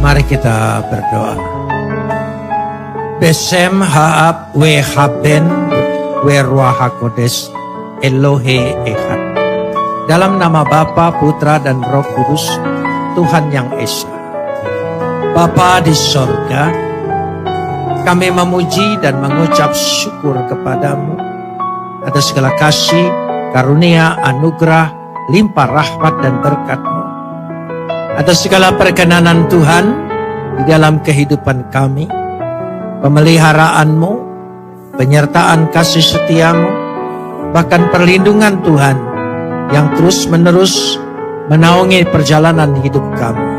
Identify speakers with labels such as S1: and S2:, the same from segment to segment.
S1: Mari kita berdoa. Besem haab we haben we ruah hakodes Elohe Echad. Dalam nama Bapa, Putra, dan Roh Kudus, Tuhan yang Esa. Bapa di sorga, kami memuji dan mengucap syukur kepadamu atas segala kasih, karunia, anugerah, limpah rahmat dan berkat-Mu. Atas segala perkenanan Tuhan di dalam kehidupan kami, pemeliharaan-Mu, penyertaan kasih setia-Mu, bahkan perlindungan Tuhan yang terus-menerus menaungi perjalanan hidup kami.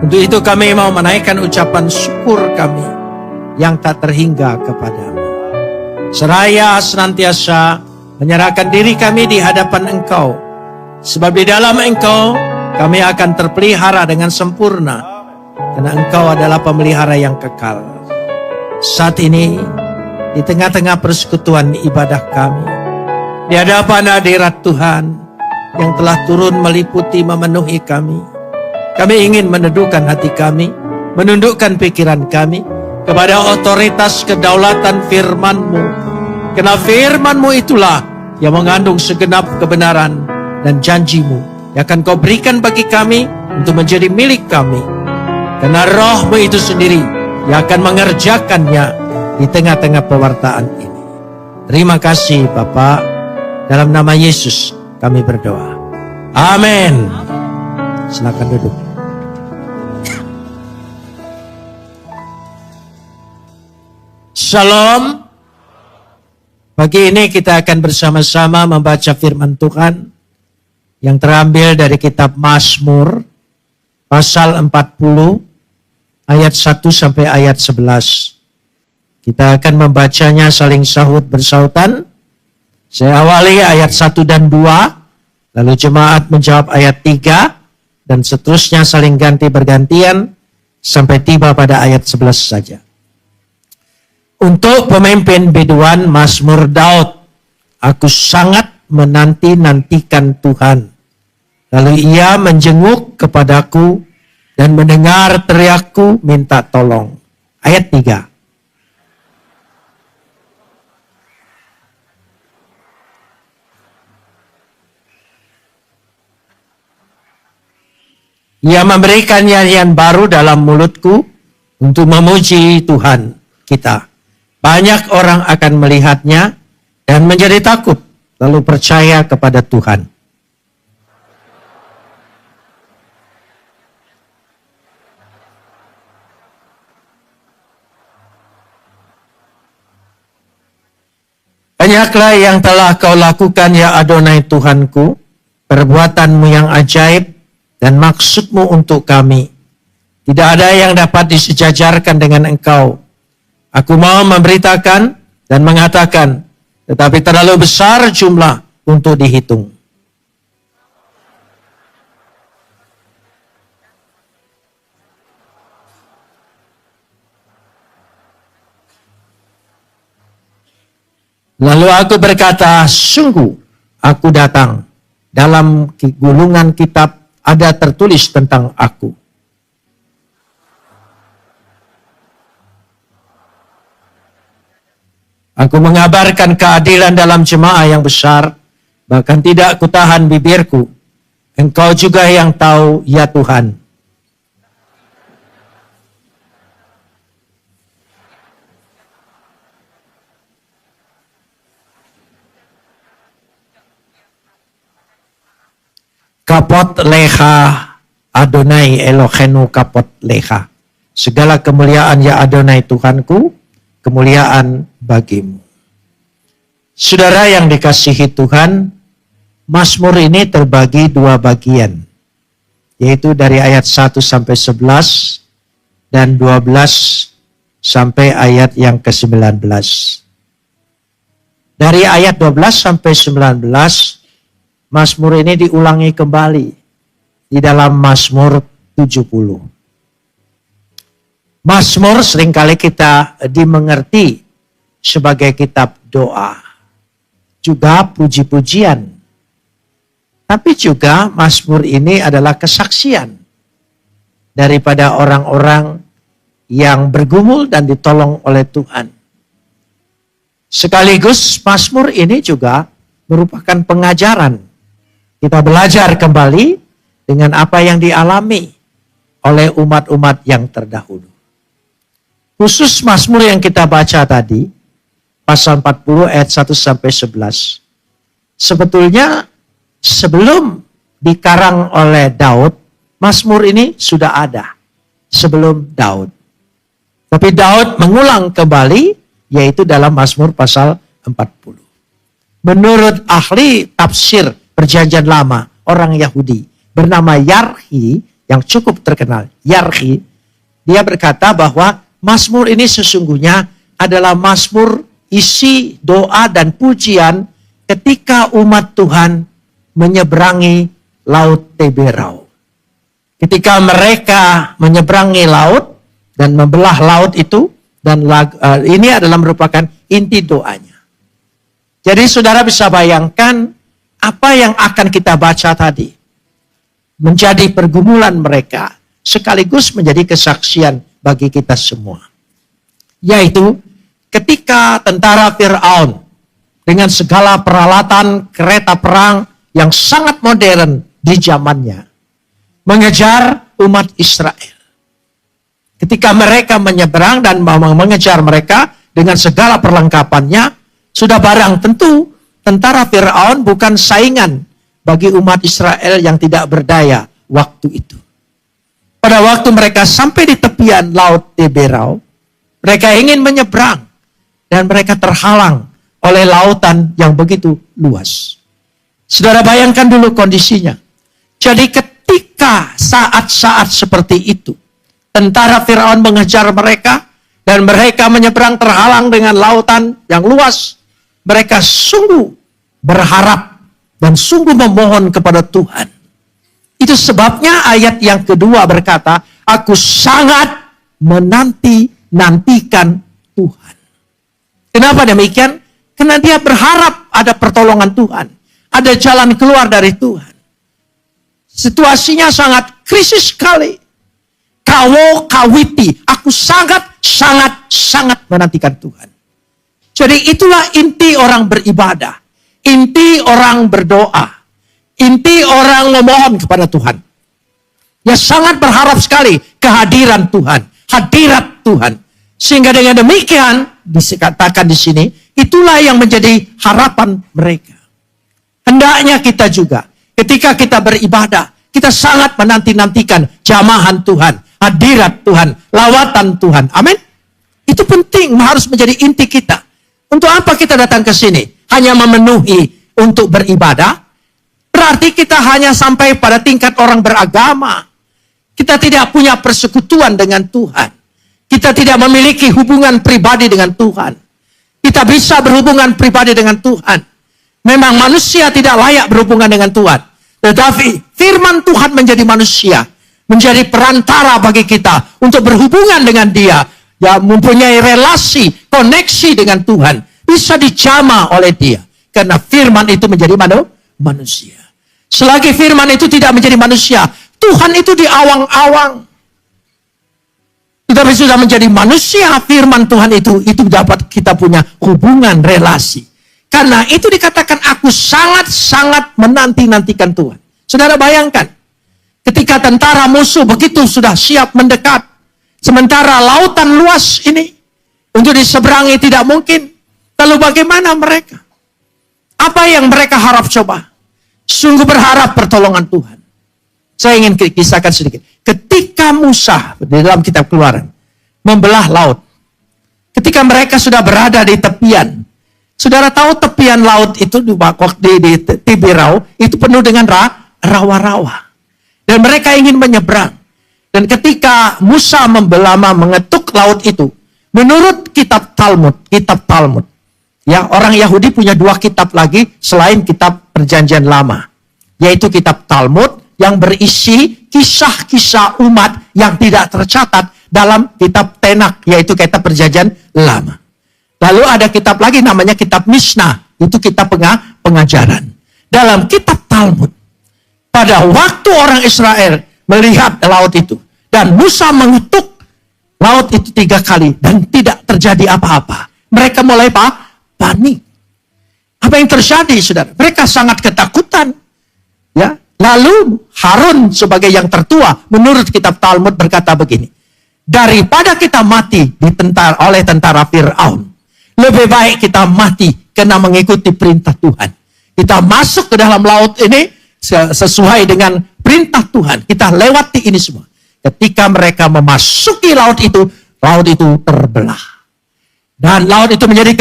S1: Untuk itu kami mau menaikkan ucapan syukur kami yang tak terhingga kepadamu. Seraya senantiasa menyerahkan diri kami di hadapan Engkau, sebab di dalam Engkau kami akan terpelihara dengan sempurna, karena Engkau adalah pemelihara yang kekal. Saat ini, di tengah-tengah persekutuan ibadah kami, di hadapan hadirat Tuhan yang telah turun meliputi memenuhi kami ingin meneduhkan hati kami, menundukkan pikiran kami kepada otoritas kedaulatan firman-Mu. Karena firman-Mu itulah yang mengandung segenap kebenaran dan janji-Mu yang akan Kau berikan bagi kami untuk menjadi milik kami. Karena Roh-Mu itu sendiri yang akan mengerjakannya di tengah-tengah pewartaan ini. Terima kasih Bapa, dalam nama Yesus kami berdoa. Amin. Silakan duduk. Shalom. Pagi ini kita akan bersama-sama membaca firman Tuhan yang terambil dari kitab Mazmur pasal 40 ayat 1 sampai ayat 11. Kita akan membacanya saling sahut bersautan. Saya awali ayat 1 dan 2, lalu jemaat menjawab ayat 3, dan seterusnya saling ganti bergantian sampai tiba pada ayat 11 saja. Untuk pemimpin biduan Mazmur Daud, aku sangat menanti-nantikan Tuhan. Lalu ia menjenguk kepadaku dan mendengar teriakku minta tolong. Ayat 3. Ia memberikan nyanyian baru dalam mulutku untuk memuji Tuhan kita. Banyak orang akan melihatnya dan menjadi takut, lalu percaya kepada Tuhan. Banyaklah yang telah Kau lakukan ya Adonai Tuhanku, perbuatan-Mu yang ajaib dan maksud-Mu untuk kami. Tidak ada yang dapat disejajarkan dengan Engkau. Aku mau memberitakan dan mengatakan, tetapi terlalu besar jumlah untuk dihitung. Lalu aku berkata, sungguh aku datang. Dalam gulungan kitab ada tertulis tentang aku. Aku mengabarkan keadilan dalam jemaah yang besar, bahkan tidak kutahan bibirku. Engkau juga yang tahu, ya Tuhan. Kapot leha Adonai Elohenu kapot leha. Segala kemuliaan ya Adonai Tuhanku, kemuliaan bagimu. Saudara yang dikasihi Tuhan, Mazmur ini terbagi dua bagian, yaitu dari ayat 1 sampai 11 dan 12 sampai ayat yang ke-19. Dari ayat 12 sampai 19, Mazmur ini diulangi kembali di dalam Mazmur 70. Mazmur seringkali kita dimengerti sebagai kitab doa, juga puji-pujian. Tapi juga Mazmur ini adalah kesaksian. daripada orang-orang yang bergumul dan ditolong oleh Tuhan. Sekaligus Mazmur ini juga merupakan pengajaran. Kita belajar kembali dengan apa yang dialami oleh umat-umat yang terdahulu. Khusus Mazmur yang kita baca tadi, pasal 40 ayat 1 sampai 11. Sebetulnya sebelum dikarang oleh Daud, Mazmur ini sudah ada sebelum Daud. Tapi Daud mengulang kembali, yaitu dalam Mazmur pasal 40. Menurut ahli tafsir Perjanjian Lama, orang Yahudi, bernama Yarhi, yang cukup terkenal, Yarhi, dia berkata bahwa Mazmur ini sesungguhnya adalah Mazmur isi doa dan pujian ketika umat Tuhan menyeberangi Laut Teberau. Ketika mereka menyeberangi laut dan membelah laut itu, dan ini adalah merupakan inti doanya. Jadi saudara bisa bayangkan apa yang akan kita baca tadi menjadi pergumulan mereka, sekaligus menjadi kesaksian bagi kita semua. Yaitu ketika tentara Fir'aun dengan segala peralatan kereta perang yang sangat modern di zamannya mengejar umat Israel. Ketika mereka menyeberang dan mengejar mereka dengan segala perlengkapannya, sudah barang tentu tentara Fir'aun bukan saingan bagi umat Israel yang tidak berdaya waktu itu. Pada waktu mereka sampai di tepian Laut Teberau, mereka ingin menyeberang dan mereka terhalang oleh lautan yang begitu luas. Saudara bayangkan dulu kondisinya. Jadi ketika saat-saat seperti itu, tentara Fir'aun mengejar mereka dan mereka menyeberang terhalang dengan lautan yang luas, mereka sungguh berharap dan sungguh memohon kepada Tuhan. Itu sebabnya ayat yang kedua berkata, aku sangat menanti-nantikan Tuhan. Kenapa demikian? Karena dia berharap ada pertolongan Tuhan. Ada jalan keluar dari Tuhan. Situasinya sangat krisis sekali. Kawo kawiti, aku sangat menantikan Tuhan. Jadi itulah inti orang beribadah. Inti orang berdoa. Inti orang memohon kepada Tuhan. Ya sangat berharap sekali kehadiran Tuhan. Hadirat Tuhan. Sehingga dengan demikian, dikatakan di sini, itulah yang menjadi harapan mereka. Hendaknya kita juga, ketika kita beribadah, kita sangat menanti-nantikan jamahan Tuhan, hadirat Tuhan, lawatan Tuhan. Amin. Itu penting, harus menjadi inti kita. Untuk apa kita datang ke sini? Hanya memenuhi untuk beribadah? Berarti kita hanya sampai pada tingkat orang beragama. Kita tidak punya persekutuan dengan Tuhan. Kita tidak memiliki hubungan pribadi dengan Tuhan. Kita bisa berhubungan pribadi dengan Tuhan. Memang manusia tidak layak berhubungan dengan Tuhan. Tetapi firman Tuhan menjadi manusia. Menjadi perantara bagi kita untuk berhubungan dengan dia. Ya, mempunyai relasi, koneksi dengan Tuhan. Bisa dijamah oleh dia. Karena firman itu menjadi manusia. Selagi firman itu tidak menjadi manusia, Tuhan itu di awang-awang. Tetapi sudah menjadi manusia, firman Tuhan itu dapat kita punya hubungan, relasi. Karena itu dikatakan aku sangat menanti-nantikan Tuhan. Saudara bayangkan, ketika tentara musuh begitu sudah siap mendekat, sementara lautan luas ini untuk diseberangi tidak mungkin. Lalu bagaimana mereka? Apa yang mereka harap coba? Sungguh berharap pertolongan Tuhan. Saya ingin kisahkan sedikit. Ketika Musa di dalam kitab Keluaran membelah laut, ketika mereka sudah berada di tepian, saudara tahu tepian laut itu di Teberau itu penuh dengan rawa-rawa. Dan mereka ingin menyeberang. Dan ketika Musa mengetuk laut itu, menurut kitab Talmud, ya orang Yahudi punya 2 kitab lagi selain kitab Perjanjian Lama, yaitu kitab Talmud yang berisi kisah-kisah umat yang tidak tercatat dalam kitab Tenak, yaitu kitab Perjanjian Lama. Lalu ada kitab lagi namanya kitab Mishnah, itu kitab pengajaran. Dalam kitab Talmud, pada waktu orang Israel melihat laut itu, Dan Musa mengetuk laut itu 3 kali dan tidak terjadi apa-apa. Mereka mulai panik. Apa yang terjadi, saudara? Mereka sangat ketakutan. Ya, lalu Harun sebagai yang tertua menurut kitab Talmud berkata begini, daripada kita mati oleh tentara Fir'aun, lebih baik kita mati karena mengikuti perintah Tuhan. Kita masuk ke dalam laut ini sesuai dengan perintah Tuhan. Kita lewati ini semua. Ketika mereka memasuki laut itu terbelah. Dan laut itu menjadi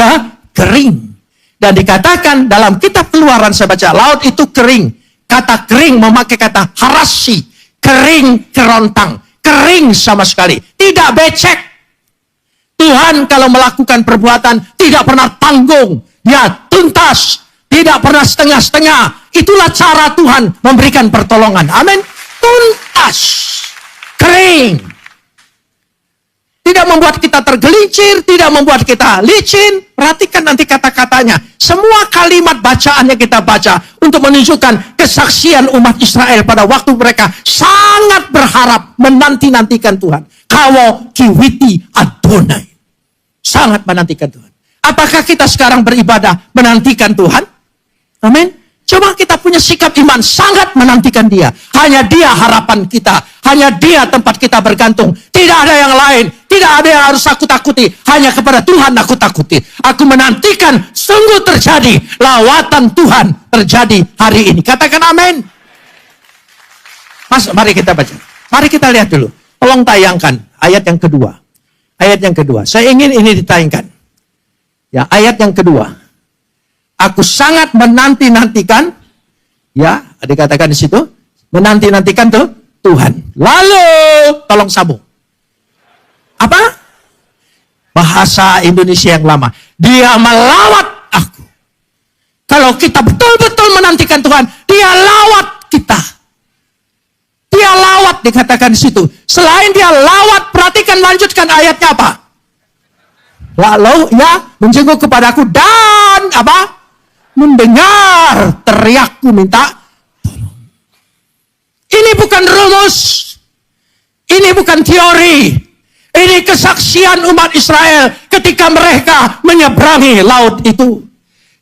S1: kering. Dan dikatakan dalam kitab Keluaran saya baca, laut itu kering. Kata kering memakai kata harasi, kering kerontang, kering sama sekali, tidak becek. Tuhan kalau melakukan perbuatan tidak pernah tanggung, dia tuntas, tidak pernah setengah-setengah. Itulah cara Tuhan memberikan pertolongan. Amin. Tuntas, kering. Tidak membuat kita tergelincir, tidak membuat kita licin. Perhatikan nanti kata-katanya. Semua kalimat bacaan yang kita baca untuk menunjukkan kesaksian umat Israel pada waktu mereka sangat berharap menanti-nantikan Tuhan. Kawo kiwiti Adonai. Sangat menantikan Tuhan. Apakah kita sekarang beribadah menantikan Tuhan? Amin. Coba kita punya sikap iman, sangat menantikan Dia. Hanya Dia harapan kita. Hanya Dia tempat kita bergantung. Tidak ada yang lain. Tidak ada yang harus aku takuti. Hanya kepada Tuhan aku takuti. Aku menantikan sungguh terjadi. Lawatan Tuhan terjadi hari ini. Katakan amin. Mas, mari kita baca. Mari kita lihat dulu. Tolong tayangkan ayat yang kedua. Ayat yang kedua. Saya ingin ini ditayangkan. Ya, ayat yang kedua. Aku sangat menanti-nantikan, ya, dikatakan di situ, menanti-nantikan tuh Tuhan. Lalu, tolong sambung. Apa? Bahasa Indonesia yang lama. Dia melawat aku. Kalau kita betul-betul menantikan Tuhan, Dia lawat kita. Dia lawat, dikatakan di situ. Selain Dia lawat, perhatikan lanjutkan ayatnya apa? Lalu, ya, menjenguk kepadaku dan apa? Mendengar teriakku minta tolong. Ini bukan rumus. Ini bukan teori. Ini kesaksian umat Israel ketika mereka menyeberangi laut itu.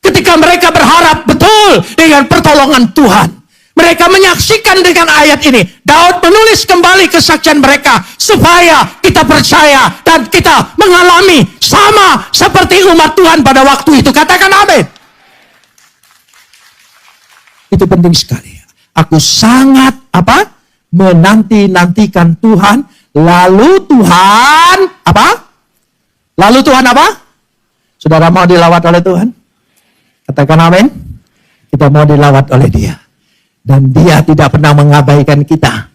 S1: Ketika mereka berharap betul dengan pertolongan Tuhan. Mereka menyaksikan dengan ayat ini. Daud menulis kembali kesaksian mereka supaya kita percaya dan kita mengalami sama seperti umat Tuhan pada waktu itu. Katakan amin. Itu penting sekali. Aku sangat menanti-nantikan Tuhan. Lalu Tuhan Lalu Tuhan apa? Saudara mau dilawat oleh Tuhan? Katakan amin. Kita mau dilawat oleh Dia. Dan Dia tidak pernah mengabaikan kita.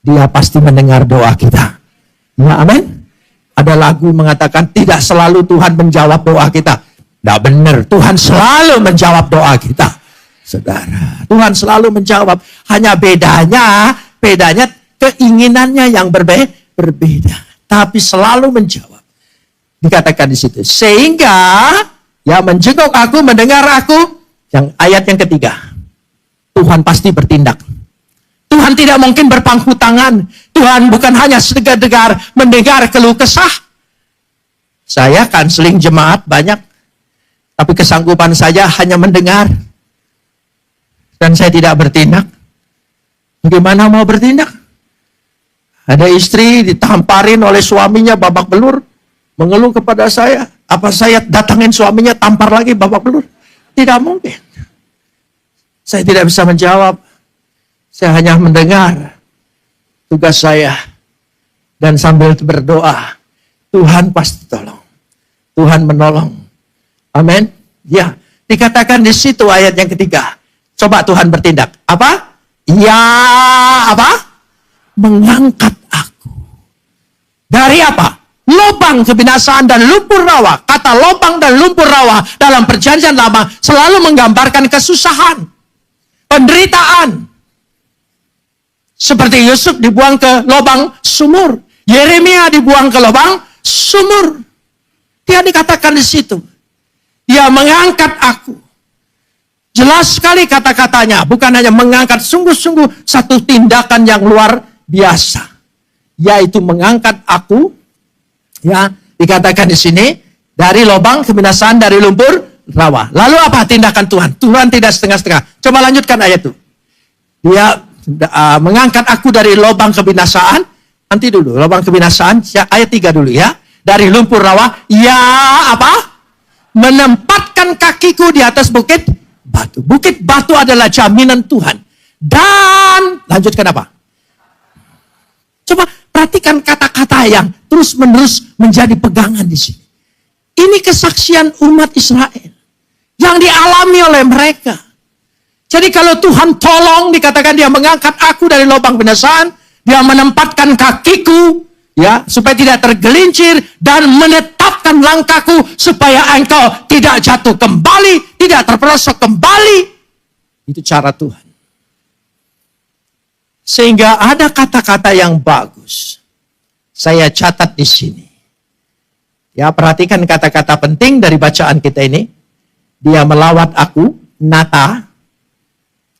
S1: Dia pasti mendengar doa kita. Ya, amin. Ada lagu mengatakan tidak selalu Tuhan menjawab doa kita. Tidak benar. Tuhan selalu menjawab doa kita. Saudara, Tuhan selalu menjawab. Hanya bedanya keinginannya yang berbeda. Tapi selalu menjawab. Dikatakan di situ. Sehingga, ya menjenguk aku, mendengar aku. Yang ayat yang ketiga. Tuhan pasti bertindak. Tuhan tidak mungkin berpangku tangan. Tuhan bukan hanya sedegar-degar mendengar keluh kesah. Saya kanseling jemaat banyak. Tapi kesanggupan saya hanya mendengar. Dan saya tidak bertindak. Bagaimana mau bertindak? Ada istri ditamparin oleh suaminya babak belur. Mengeluh kepada saya. Apa saya datangin suaminya tampar lagi babak belur? Tidak mungkin. Saya tidak bisa menjawab. Saya hanya mendengar tugas saya. Dan sambil berdoa. Tuhan pasti tolong. Tuhan menolong. Amin. Ya. Dikatakan di situ ayat yang ketiga. Coba Tuhan bertindak. Apa? Ya, mengangkat aku. Dari apa? Lubang kebinasaan dan lumpur rawa. Kata lubang dan lumpur rawa dalam perjanjian lama selalu menggambarkan kesusahan. Penderitaan. Seperti Yusuf dibuang ke lubang sumur. Yeremia dibuang ke lubang sumur. Dia dikatakan di situ. Dia mengangkat aku. Jelas sekali kata-katanya. Bukan hanya mengangkat, sungguh-sungguh satu tindakan yang luar biasa. yaitu mengangkat aku, ya, dikatakan di sini, dari lubang kebinasaan, dari lumpur rawa. Lalu apa tindakan Tuhan? Tuhan tidak setengah-setengah. Coba lanjutkan ayat itu. Dia mengangkat aku dari lubang kebinasaan. Nanti dulu, lubang kebinasaan, ayat 3 dulu ya. Dari lumpur rawa, ya apa? Menempatkan kakiku di atas bukit batu. Bukit batu adalah jaminan Tuhan. Dan, lanjutkan apa? Coba perhatikan kata-kata yang terus-menerus menjadi pegangan di sini. Ini kesaksian umat Israel yang dialami oleh mereka. Jadi kalau Tuhan tolong, dikatakan dia mengangkat aku dari lubang binasaan, dia menempatkan kakiku, ya, supaya tidak tergelincir dan menetapkan langkahku supaya engkau tidak jatuh kembali, tidak terperosok kembali. Itu cara Tuhan. Sehingga ada kata-kata yang bagus. Saya catat di sini. Ya, perhatikan kata-kata penting dari bacaan kita ini. Dia melawat aku, nata.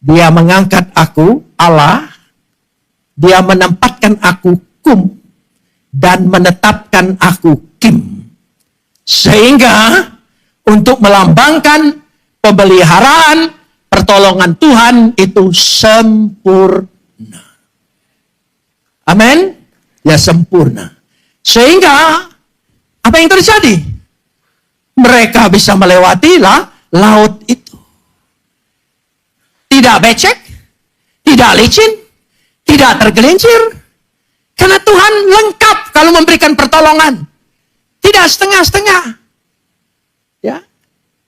S1: Dia mengangkat aku, Allah. Dia menempatkan aku, kum. Dan menetapkan aku, kim. Sehingga untuk melambangkan pemeliharaan, pertolongan Tuhan itu sempurna. Amin. Ya, sempurna. Sehingga apa yang terjadi? Mereka bisa melewati laut itu. Tidak becek, tidak licin, tidak tergelincir. Karena Tuhan lengkap kalau memberikan pertolongan. Tidak setengah-setengah. Ya.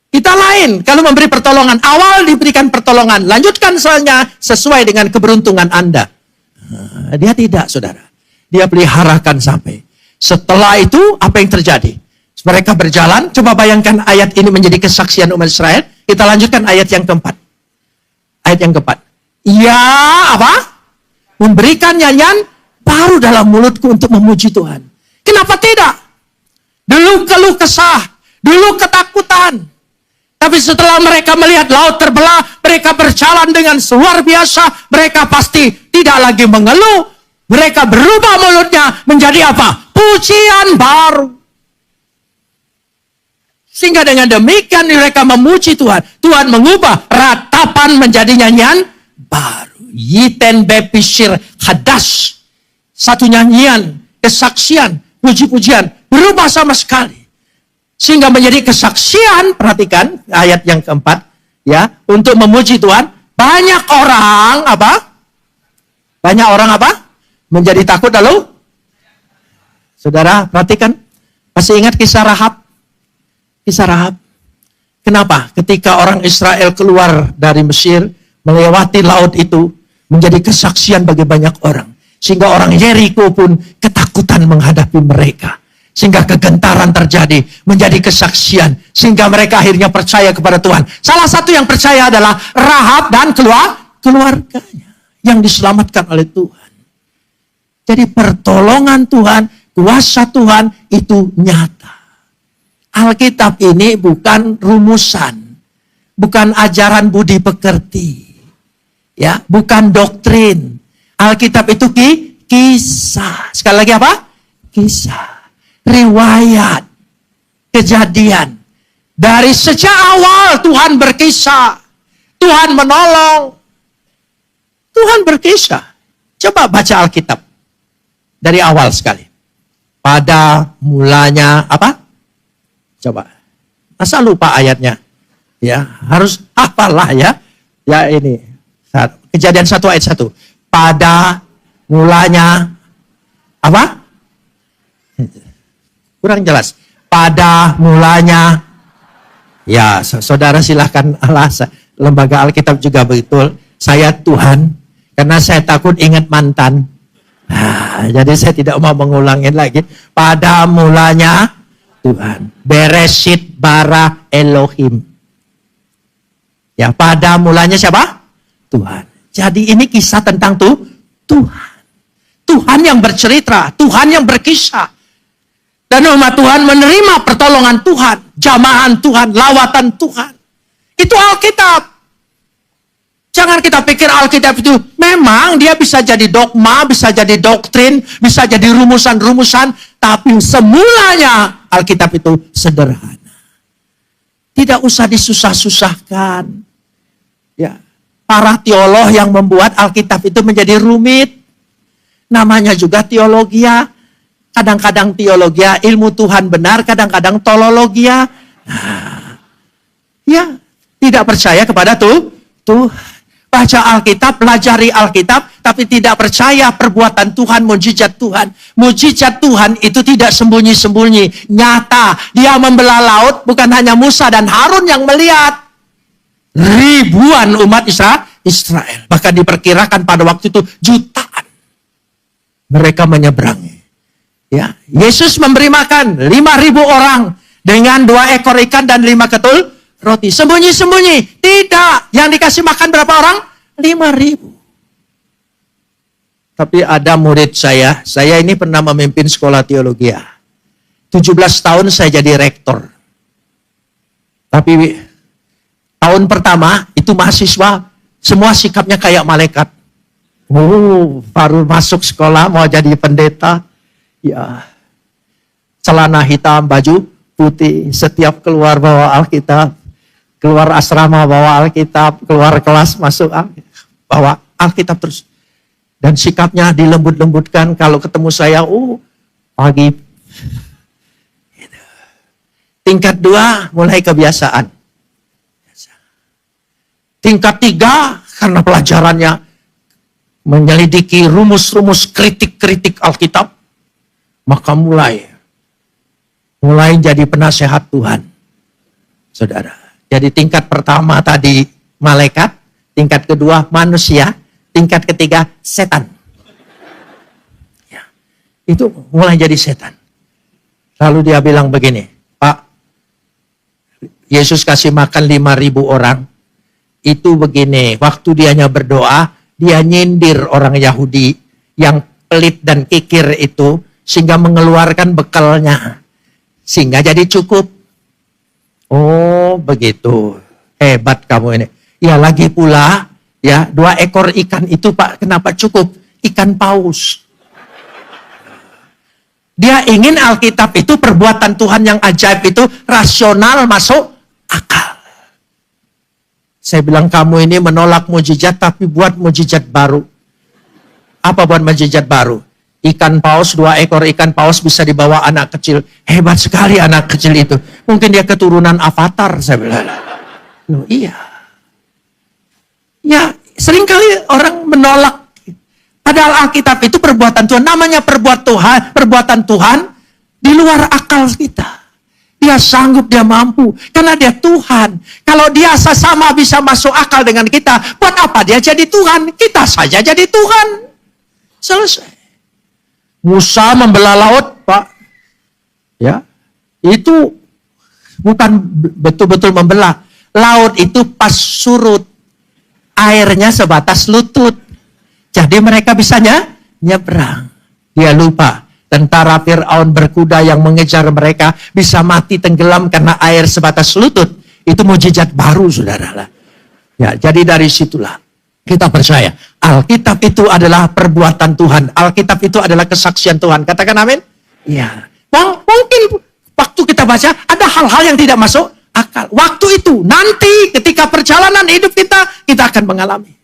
S1: Kita lain kalau memberi pertolongan. Awal diberikan pertolongan. Lanjutkan soalnya sesuai dengan keberuntungan Anda. Dia tidak, saudara. Dia peliharakan sampai. Setelah itu, apa yang terjadi? Mereka berjalan. Coba bayangkan ayat ini menjadi kesaksian umat Israel. Kita lanjutkan ayat yang keempat. Ayat yang keempat. Ya, apa? Memberikan nyanyian baru dalam mulutku untuk memuji Tuhan. Kenapa tidak? Dulu keluh kesah. Dulu ketakutan. Tapi setelah mereka melihat laut terbelah, mereka berjalan dengan luar biasa. Mereka pasti tidak lagi mengeluh. Mereka berubah mulutnya menjadi apa? Pujian baru. Sehingga dengan demikian mereka memuji Tuhan. Tuhan mengubah ratapan menjadi nyanyian baru. Yiten bepishir hadas. Satu nyanyian, kesaksian, puji-pujian. Berubah sama sekali. Sehingga menjadi kesaksian, perhatikan ayat yang keempat, ya, untuk memuji Tuhan. Banyak orang apa? Banyak orang apa? Menjadi takut lalu. Saudara, perhatikan. Masih ingat kisah Rahab? Kisah Rahab. Kenapa? Ketika orang Israel keluar dari Mesir, melewati laut itu, menjadi kesaksian bagi banyak orang. Sehingga orang Yeriko pun ketakutan menghadapi mereka. Sehingga kegentaran terjadi, menjadi kesaksian. Sehingga mereka akhirnya percaya kepada Tuhan. Salah satu yang percaya adalah Rahab dan keluarganya. Yang diselamatkan oleh Tuhan. Jadi pertolongan Tuhan, kuasa Tuhan itu nyata. Alkitab ini bukan rumusan. Bukan ajaran budi pekerti. Ya, bukan doktrin. Alkitab itu kisah. Sekali lagi apa? Kisah. Riwayat, kejadian. Dari sejak awal Tuhan berkisah. Tuhan menolong. Tuhan berkisah. Coba baca Alkitab. Dari awal sekali. Pada mulanya apa? Coba. Masa lupa ayatnya? Ya, harus hafalah ya. Ya ini. Kejadian 1 ayat 1. Pada mulanya apa? Kurang jelas. Pada mulanya, ya saudara silahkan lembaga Alkitab juga betul. Saya Tuhan, karena saya takut ingat mantan. Jadi saya tidak mau mengulangin lagi. Pada mulanya Tuhan. Bereshit bara Elohim. Ya, pada mulanya siapa? Tuhan. Jadi ini kisah tentang Tuhan. Tuhan yang bercerita, Tuhan yang berkisah. Dan umat Tuhan menerima pertolongan Tuhan, jamahan Tuhan, lawatan Tuhan. Itu Alkitab. Jangan kita pikir Alkitab itu memang dia bisa jadi dogma, bisa jadi doktrin, bisa jadi rumusan-rumusan, tapi semulanya Alkitab itu sederhana. Tidak usah disusah-susahkan. Ya, para teolog yang membuat Alkitab itu menjadi rumit. Namanya juga teologia. Kadang-kadang teologia ilmu Tuhan benar, kadang-kadang tolologia. Ya, tidak percaya kepada Tuhan. Baca Alkitab, pelajari Alkitab, tapi tidak percaya perbuatan Tuhan, mujizat Tuhan. Mujizat Tuhan itu tidak sembunyi-sembunyi, nyata. Dia membelah laut, bukan hanya Musa dan Harun yang melihat. Ribuan umat Israel. Bahkan diperkirakan pada waktu itu jutaan. Mereka menyeberangi. Ya, Yesus memberi makan 5.000 orang dengan 2 ekor ikan dan 5 ketul roti. Sembunyi-sembunyi. Tidak. Yang dikasih makan berapa orang? 5.000. Tapi ada murid saya ini pernah memimpin sekolah teologi. 17 tahun saya jadi rektor. Tapi tahun pertama itu mahasiswa semua sikapnya kayak malaikat. Baru masuk sekolah mau jadi pendeta. Ya, celana hitam, baju putih, setiap keluar bawa Alkitab, keluar asrama bawa Alkitab, keluar kelas masuk bawa Alkitab terus. Dan sikapnya dilembut-lembutkan kalau ketemu saya, pagi. Tingkat 2 mulai kebiasaan. Tingkat 3 karena pelajarannya menyelidiki rumus-rumus kritik-kritik Alkitab. Maka mulai jadi penasehat Tuhan. Saudara. Jadi tingkat pertama tadi malaikat, tingkat kedua manusia, tingkat ketiga setan. Ya. Itu mulai jadi setan. Lalu dia bilang begini, Pak, Yesus kasih makan 5.000 orang. Itu begini, waktu dianya berdoa, dia nyindir orang Yahudi yang pelit dan kikir itu, sehingga mengeluarkan bekalnya. Sehingga jadi cukup. Oh, begitu. Hebat kamu ini. Ya, lagi pula, ya 2 ekor ikan itu Pak, kenapa cukup? Ikan paus. Dia ingin Alkitab itu perbuatan Tuhan yang ajaib itu rasional, masuk akal. Saya bilang kamu ini menolak mujizat tapi buat mujizat baru. Apa buat mujizat baru? Ikan paus, 2 ekor ikan paus bisa dibawa anak kecil. Hebat sekali anak kecil itu. Mungkin dia keturunan Avatar, saya bilang. Loh, iya. Ya, seringkali orang menolak. Padahal Alkitab itu perbuatan Tuhan. Namanya perbuatan Tuhan di luar akal kita. Dia sanggup, dia mampu. Karena dia Tuhan. Kalau dia sesama bisa masuk akal dengan kita, buat apa dia jadi Tuhan? Kita saja jadi Tuhan. Selesai. Musa membelah laut, Pak. Ya, itu bukan betul-betul membelah. Laut itu pas surut. Airnya sebatas lutut. Jadi mereka bisanya nyebrang. Dia lupa. Tentara Fir'aun berkuda yang mengejar mereka bisa mati tenggelam karena air sebatas lutut. Itu mujizat baru, saudara. Ya, jadi dari situlah kita percaya. Alkitab itu adalah perbuatan Tuhan. Alkitab itu adalah kesaksian Tuhan. Katakan amin. Ya. Mungkin waktu kita baca ada hal-hal yang tidak masuk akal. Waktu itu, nanti ketika perjalanan hidup kita akan mengalami.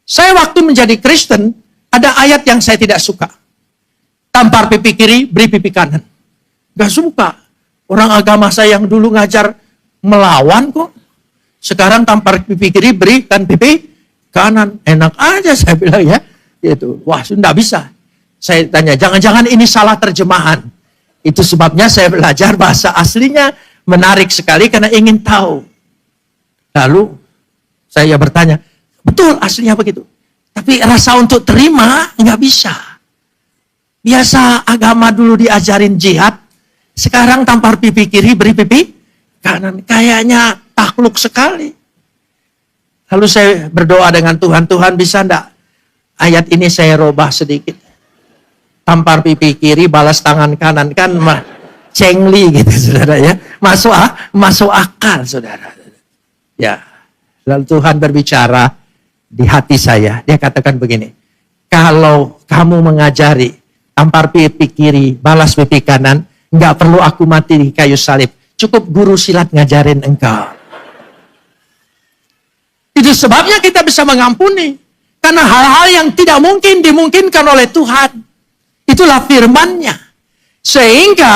S1: Saya waktu menjadi Kristen, ada ayat yang saya tidak suka. Tampar pipi kiri, beri pipi kanan. Gak suka. Orang agama saya yang dulu ngajar melawan kok. Sekarang tampar pipi kiri, berikan pipi kanan. Enak aja saya bilang ya. Gitu. Wah, sudah bisa. Saya tanya, jangan-jangan ini salah terjemahan. Itu sebabnya saya belajar bahasa aslinya. Menarik sekali karena ingin tahu. Lalu saya bertanya, betul aslinya begitu. Tapi rasa untuk terima nggak bisa. Biasa agama dulu diajarin jihad. Sekarang tampar pipi kiri, beri pipi kanan. Kayaknya takluk sekali. Lalu saya berdoa dengan Tuhan, Tuhan bisa enggak ayat ini saya robah sedikit. Tampar pipi kiri, balas tangan kanan. Kan cengli gitu, saudara ya. Masuk akal, saudara. Ya, lalu Tuhan berbicara, di hati saya. Dia katakan begini, kalau kamu mengajari, tampar pipi kiri, balas pipi kanan, nggak perlu aku mati di kayu salib. Cukup guru silat ngajarin engkau. Itu sebabnya kita bisa mengampuni. Karena hal-hal yang tidak mungkin dimungkinkan oleh Tuhan. Itulah firman-Nya. Sehingga,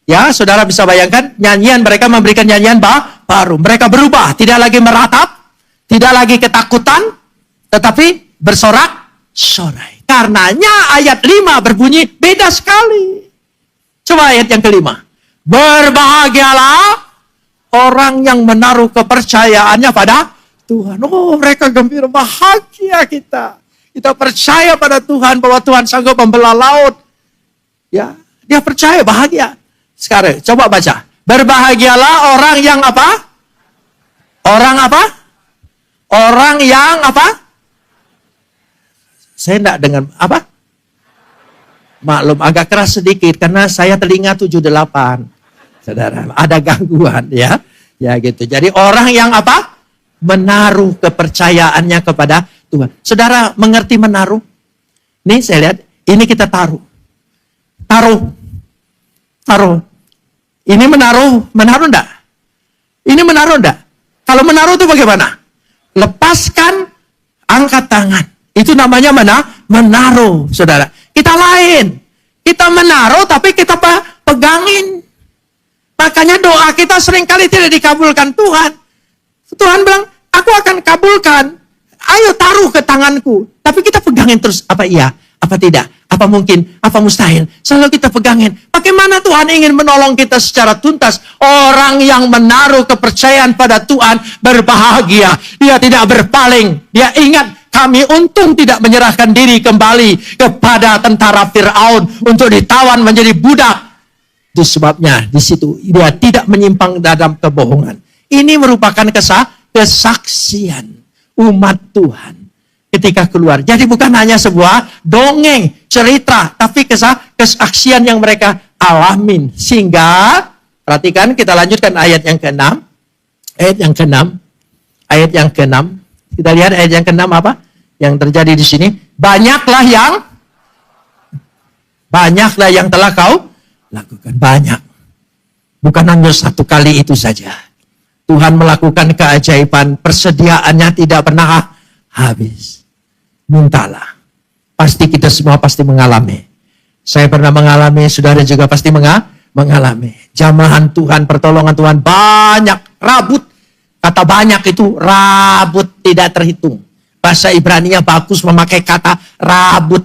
S1: ya saudara bisa bayangkan, nyanyian mereka memberikan nyanyian baru. Mereka berubah, tidak lagi meratap, tidak lagi ketakutan, tetapi bersorak-sorai. Karenanya ayat 5 berbunyi beda sekali. Coba ayat yang kelima. Berbahagialah orang yang menaruh kepercayaannya pada Tuhan. Oh, mereka gembira, bahagia kita. Kita percaya pada Tuhan bahwa Tuhan sanggup membelah laut. Ya, dia percaya, bahagia. Sekarang coba baca. Berbahagialah orang yang apa? Orang apa? Orang yang apa? Saya enggak dengan apa? Maklum agak keras sedikit karena saya telinga 78. Saudara, ada gangguan ya. Ya gitu. Jadi orang yang apa? Menaruh kepercayaannya kepada Tuhan. Saudara mengerti menaruh? Nih saya lihat, ini kita taruh. Taruh. Ini menaruh enggak? Ini menaruh enggak? Kalau menaruh itu bagaimana? Lepaskan, angkat tangan. Itu namanya menaruh, saudara. Kita lain. Kita menaruh tapi kita pegangin. Makanya doa kita seringkali tidak dikabulkan Tuhan. Tuhan bilang, aku akan kabulkan. Ayo taruh ke tanganku. Tapi kita pegangin terus. Apa iya? Apa tidak? Apa mungkin? Apa mustahil? Selalu kita pegangin. Bagaimana Tuhan ingin menolong kita secara tuntas? Orang yang menaruh kepercayaan pada Tuhan berbahagia. Dia tidak berpaling. Dia ingat, kami untung tidak menyerahkan diri kembali kepada tentara Fir'aun untuk ditawan menjadi budak. Itu sebabnya di situ dia tidak menyimpang dalam kebohongan. Ini merupakan kesaksian umat Tuhan ketika keluar. Jadi bukan hanya sebuah dongeng, cerita, tapi kesaksian yang mereka alamin. Sehingga, perhatikan kita lanjutkan ayat yang ke-6. Ayat yang ke-6. Kita lihat ayat yang ke-6 apa? Yang terjadi di sini. Banyaklah yang telah kau lakukan. Banyak. Bukan hanya satu kali itu saja. Tuhan melakukan keajaiban, persediaannya tidak pernah habis. Mintalah. Pasti kita semua pasti mengalami. Saya pernah mengalami, saudara juga pasti mengalami. Jamahan Tuhan, pertolongan Tuhan banyak, rabut. Kata banyak itu rabut tidak terhitung. Bahasa Ibrani-nya bagus memakai kata rabut.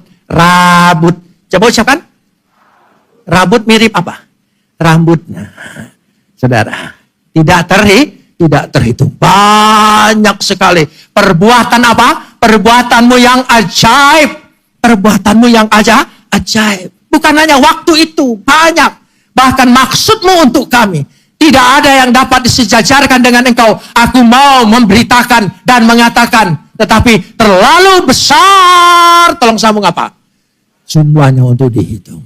S1: Coba ucapkan. Rabut mirip apa? Rambut. Nah, saudara. Tidak terhitung. Banyak sekali. Perbuatan apa? Perbuatanmu yang ajaib. Perbuatanmu yang ajaib. Bukan hanya waktu itu. Banyak. Bahkan maksudmu untuk kami. Tidak ada yang dapat disejajarkan dengan engkau. Aku mau memberitakan dan mengatakan. Tetapi terlalu besar. Tolong sambung apa? Jumlahnya untuk dihitung.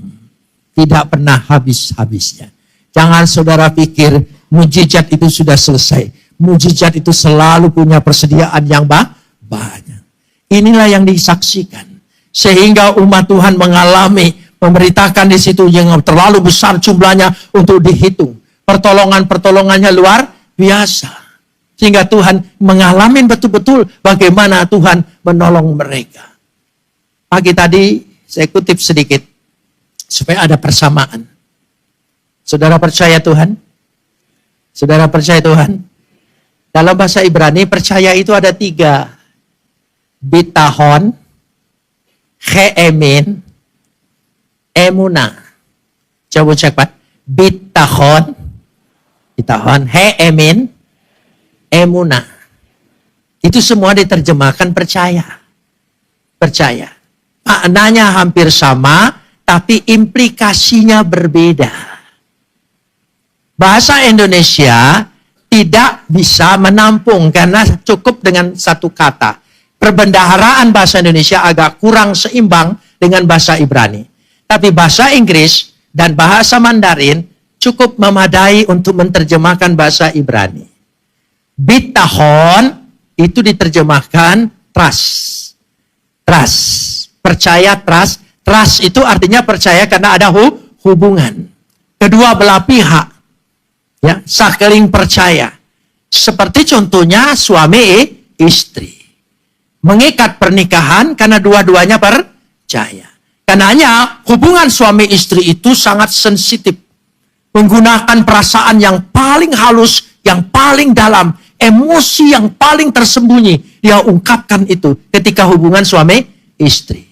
S1: Tidak pernah habis-habisnya. Jangan saudara pikir mujizat itu sudah selesai. Mujizat itu selalu punya persediaan yang banyak. Inilah yang disaksikan. Sehingga umat Tuhan mengalami, memberitakan di situ yang terlalu besar jumlahnya untuk dihitung. Pertolongannya luar biasa. Sehingga Tuhan mengalami betul-betul bagaimana Tuhan menolong mereka. Pagi tadi saya kutip sedikit supaya ada persamaan. Saudara percaya Tuhan? Saudara percaya Tuhan? Dalam bahasa Ibrani percaya itu ada 3. Bitahon, Cheemin, Emunah. Coba cepat. Bitahon, Cheemin, Emunah. Itu semua diterjemahkan percaya. Percaya. Maknanya hampir sama, tapi implikasinya berbeda. Bahasa Indonesia tidak bisa menampung karena cukup dengan satu kata. Perbendaharaan bahasa Indonesia agak kurang seimbang dengan bahasa Ibrani. Tapi bahasa Inggris dan bahasa Mandarin cukup memadai untuk menerjemahkan bahasa Ibrani. Bitahon itu diterjemahkan trust. Trust. Percaya, trust. Trust itu artinya percaya karena ada hubungan. Kedua belah pihak. Ya, saling percaya. Seperti contohnya suami istri. Mengikat pernikahan karena dua-duanya percaya. Karenanya hubungan suami istri itu sangat sensitif. Menggunakan perasaan yang paling halus, yang paling dalam, emosi yang paling tersembunyi. Dia ungkapkan itu ketika hubungan suami istri.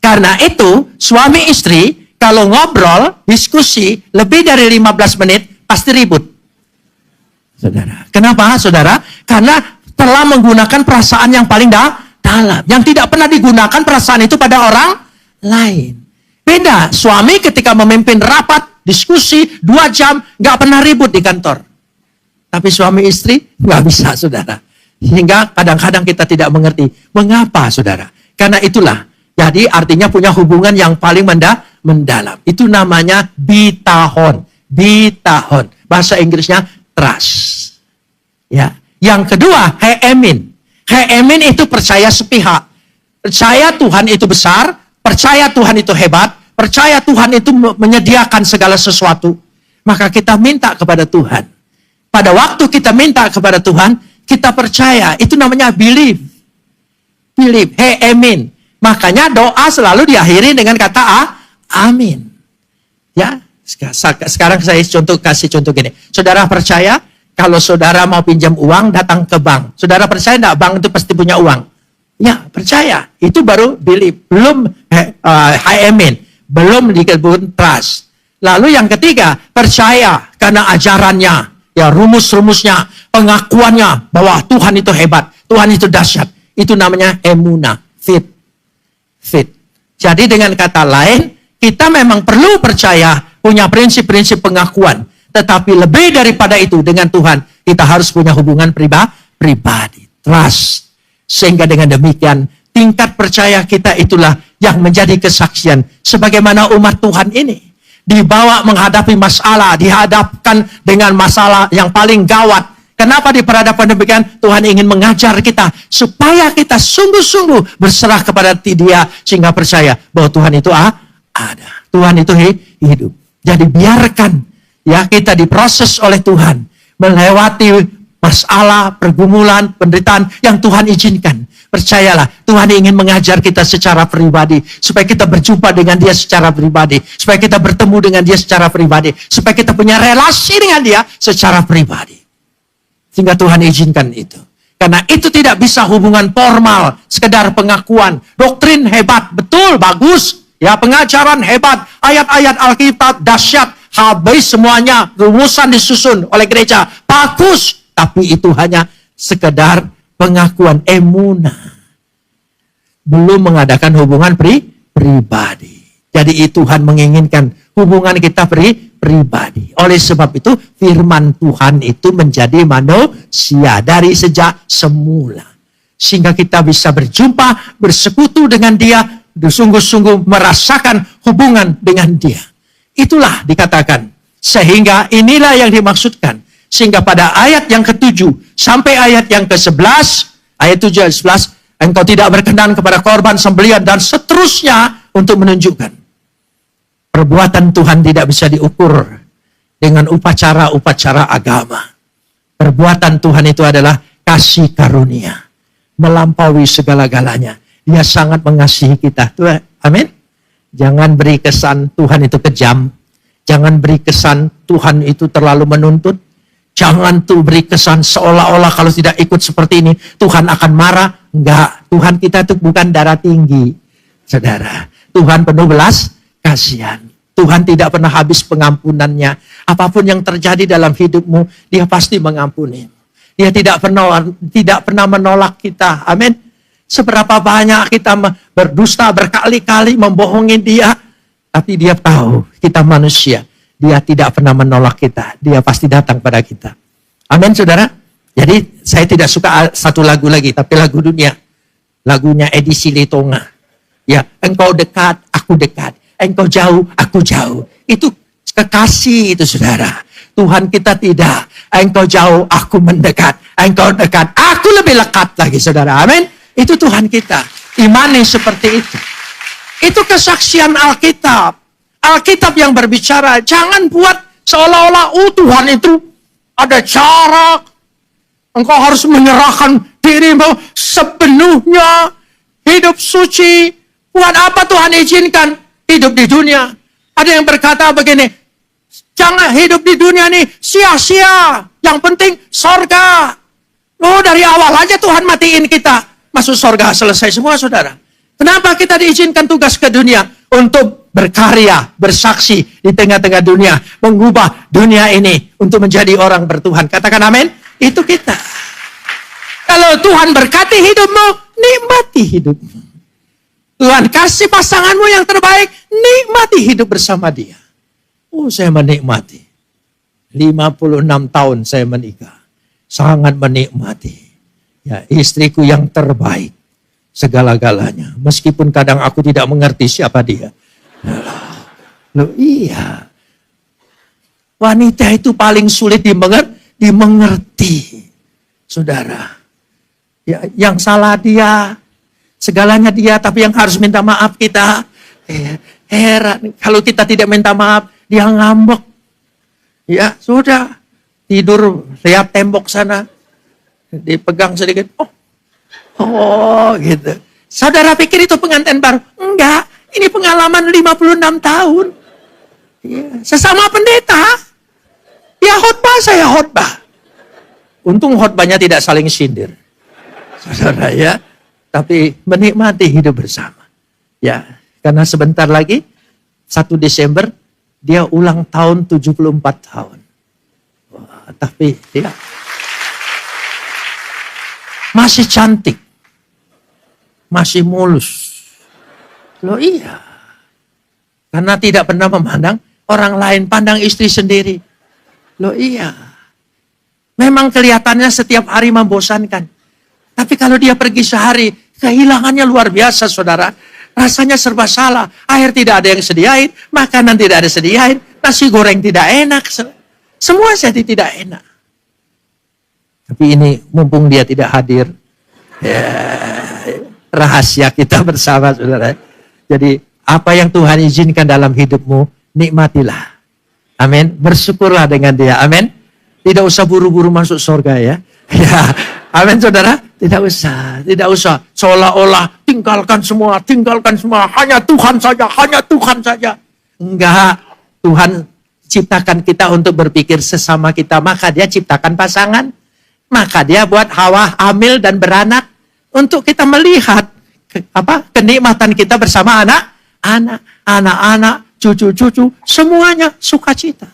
S1: Karena itu suami istri kalau ngobrol, diskusi lebih dari 15 menit pasti ribut. Saudara. Kenapa saudara? Karena telah menggunakan perasaan yang paling dalam. Yang tidak pernah digunakan perasaan itu pada orang lain. Beda, suami ketika memimpin rapat, diskusi 2 jam, gak pernah ribut di kantor. Tapi suami istri gak bisa saudara. Sehingga kadang-kadang kita tidak mengerti. Mengapa saudara? Karena itulah. Jadi artinya punya hubungan yang paling mendalam. Itu namanya bitahon. Bitahon. Bahasa Inggrisnya trust. Ya. Yang kedua, heemin. Heemin itu percaya sepihak. Percaya Tuhan itu besar, percaya Tuhan itu hebat, percaya Tuhan itu menyediakan segala sesuatu. Maka kita minta kepada Tuhan. Pada waktu kita minta kepada Tuhan, kita percaya. Itu namanya believe. Believe, heemin. Makanya doa selalu diakhiri dengan kata amin. Ya, sekarang saya kasih contoh gini. Saudara percaya kalau saudara mau pinjam uang datang ke bank. Saudara percaya enggak bank itu pasti punya uang? Ya, percaya. Itu baru believe. Belum amin. Belum disebut trust. Lalu yang ketiga, percaya karena ajarannya, ya rumus-rumusnya, pengakuannya bahwa Tuhan itu hebat, Tuhan itu dahsyat. Itu namanya emunah, faith. Jadi dengan kata lain, kita memang perlu percaya, punya prinsip-prinsip pengakuan. Tetapi lebih daripada itu dengan Tuhan, kita harus punya hubungan pribadi, trust. Sehingga dengan demikian, tingkat percaya kita itulah yang menjadi kesaksian. Sebagaimana umat Tuhan ini, dibawa menghadapi masalah, dihadapkan dengan masalah yang paling gawat. Kenapa diperhadapkan demikian? Tuhan ingin mengajar kita supaya kita sungguh-sungguh berserah kepada Dia sehingga percaya bahwa Tuhan itu ada. Tuhan itu hidup. Jadi biarkan ya kita diproses oleh Tuhan melewati masalah, pergumulan, penderitaan yang Tuhan izinkan. Percayalah, Tuhan ingin mengajar kita secara pribadi supaya kita berjumpa dengan Dia secara pribadi, supaya kita bertemu dengan Dia secara pribadi, supaya kita punya relasi dengan Dia secara pribadi. Sehingga Tuhan izinkan itu. Karena itu tidak bisa hubungan formal, sekedar pengakuan. Doktrin hebat, betul, bagus. Ya, pengajaran hebat, ayat-ayat Alkitab dahsyat, habis semuanya, rumusan disusun oleh gereja, bagus. Tapi itu hanya sekedar pengakuan emunah. Belum mengadakan hubungan pribadi. Jadi Tuhan menginginkan hubungan kita pribadi. Oleh sebab itu firman Tuhan itu menjadi manusia dari sejak semula. Sehingga kita bisa berjumpa, bersekutu dengan Dia, sungguh-sungguh merasakan hubungan dengan Dia. Itulah dikatakan. Sehingga inilah yang dimaksudkan. Sehingga pada ayat yang ke-7 sampai ayat yang ke-11, ayat 7 dan 11, engkau tidak berkenan kepada korban sembelihan dan seterusnya untuk menunjukkan. Perbuatan Tuhan tidak bisa diukur dengan upacara-upacara agama. Perbuatan Tuhan itu adalah kasih karunia. Melampaui segala-galanya. Dia sangat mengasihi kita. Tuhan, amin. Jangan beri kesan Tuhan itu kejam. Jangan beri kesan Tuhan itu terlalu menuntut. Jangan tuh beri kesan seolah-olah kalau tidak ikut seperti ini Tuhan akan marah. Enggak, Tuhan kita itu bukan darah tinggi. Saudara, Tuhan penuh belas kasihan. Tuhan tidak pernah habis pengampunannya. Apapun yang terjadi dalam hidupmu, Dia pasti mengampuni. Dia tidak pernah menolak kita. Amin. Seberapa banyak kita berdusta berkali-kali membohongi Dia, tapi Dia tahu kita manusia. Dia tidak pernah menolak kita. Dia pasti datang pada kita. Amin, saudara. Jadi saya tidak suka satu lagu lagi, tapi lagu dunia. Lagunya edisi Litonga. Ya, engkau dekat, aku dekat. Engkau jauh, aku jauh. Itu kekasih itu saudara. Tuhan kita tidak. Engkau jauh, aku mendekat. Engkau dekat, aku lebih lekat lagi saudara. Amin. Itu Tuhan kita. Imani seperti itu. Itu kesaksian Alkitab. Alkitab yang berbicara. Jangan buat seolah-olah Tuhan itu ada cara. Engkau harus menyerahkan dirimu sepenuhnya. Hidup suci. Buat apa Tuhan izinkan hidup di dunia? Ada yang berkata begini, jangan hidup di dunia ini sia-sia. Yang penting sorga. Dari awal aja Tuhan matiin kita. Masuk sorga, selesai semua saudara. Kenapa kita diizinkan tugas ke dunia? Untuk berkarya, bersaksi di tengah-tengah dunia. Mengubah dunia ini untuk menjadi orang bertuhan. Katakan amin. Itu kita. Kalau Tuhan berkati hidupmu, nikmati hidupmu. Tuhan kasih pasanganmu yang terbaik, nikmati hidup bersama dia. Saya menikmati. 56 tahun saya menikah. Sangat menikmati. Ya, istriku yang terbaik. Segala-galanya. Meskipun kadang aku tidak mengerti siapa dia. Loh iya. Wanita itu paling sulit dimengerti. Saudara. Ya, yang salah dia. Segalanya dia, tapi yang harus minta maaf kita. Heran. Kalau kita tidak minta maaf, dia ngambek. Ya, sudah. Tidur, lihat tembok sana. Dipegang sedikit. Oh, gitu. Saudara pikir itu pengantin baru? Enggak. Ini pengalaman 56 tahun. Ya, sesama pendeta. Dia khotbah, saya khotbah. Untung khotbahnya tidak saling sindir. Saudara ya. Tapi menikmati hidup bersama. Ya, karena sebentar lagi 1 Desember dia ulang tahun 74 tahun. Wah, tapi ya masih cantik. Masih mulus. Loh iya. Karena tidak pernah memandang orang lain, pandang istri sendiri. Loh iya. Memang kelihatannya setiap hari membosankan. Tapi kalau dia pergi sehari, kehilangannya luar biasa, saudara. Rasanya serba salah. Air tidak ada yang sediain, makanan tidak ada sediain, nasi goreng tidak enak. Semua jadi tidak enak. Tapi ini mumpung dia tidak hadir. Ya, rahasia kita bersama, saudara. Jadi apa yang Tuhan izinkan dalam hidupmu, nikmatilah. Amin. Bersyukurlah dengan dia. Amin. Tidak usah buru-buru masuk surga ya. Ya. Amin saudara. Tidak usah. Seolah-olah tinggalkan semua. Hanya Tuhan saja. Enggak. Tuhan ciptakan kita untuk berpikir sesama kita. Maka dia ciptakan pasangan. Maka dia buat Hawa hamil dan beranak. Untuk kita melihat kenikmatan kita bersama anak-anak, cucu-cucu. Semuanya sukacita.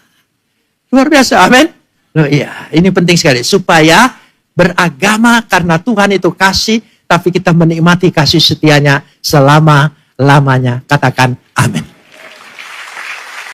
S1: Luar biasa. Amin. Loh iya. Ini penting sekali. Supaya beragama karena Tuhan itu kasih, tapi kita menikmati kasih setianya selama-lamanya. Katakan amin.